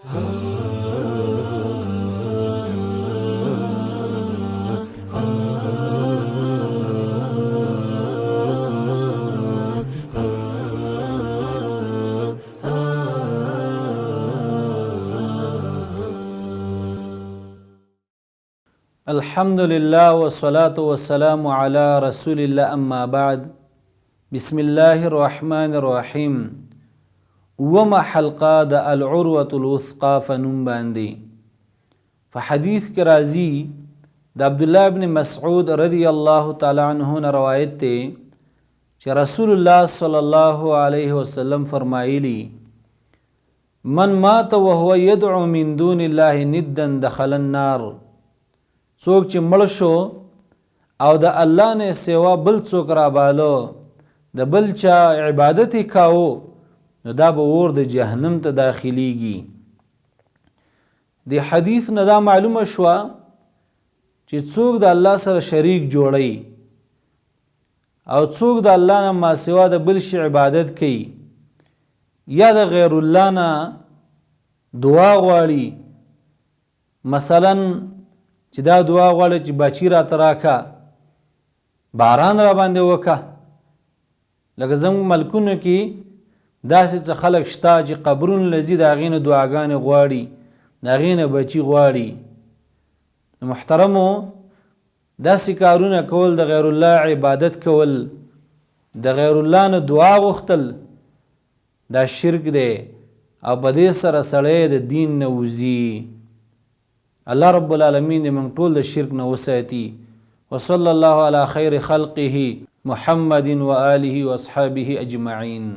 الحمد لله والصلاة والسلام على رسول الله أما بعد بسم الله الرحمن الرحيم وما حلقه د العروة الوثقى فنوم باندې فحدیث کې راځي د عبد الله بن مسعود رضی الله تعالی عنہ نه روایت ته چې رسول الله صلی الله علیه وسلم فرمایلی من مات وهو يدعو من دون الله ندا دخل النار څوک چې مړ شو او د الله نه سوا بل څوک را بالو د بل چا عبادت کاو نو دا به اور د جهنم ته داخليږي. د حدیث نه دا معلومه شوه چې څوک د الله سره شریک جوړي او څوک د الله نه ما سوا د بل شي عبادت کوي یا د غیر الله نه دعا غواړي، مثلا چې دا دعا غواړي چې بچی را تراکا باران را باندې وکا، لکه زموږ ملکونو کې داسې څه خلک شته چې قبرونه لذي د هغې نه دعاګانې غواړي، د هغې نه بچي غواړي. محترمو داسې کارونه کول، د غیر الله عبادت کول، د غیر الله نه دعا غوښتل دا شرک دی او په دې سره سړی د دین نه وځي. الله رب العالمین دې موږ ټول د شرک نه وساتي. وصلی الله علی خیر خلقه محمد و آله و اصحابه اجمعین.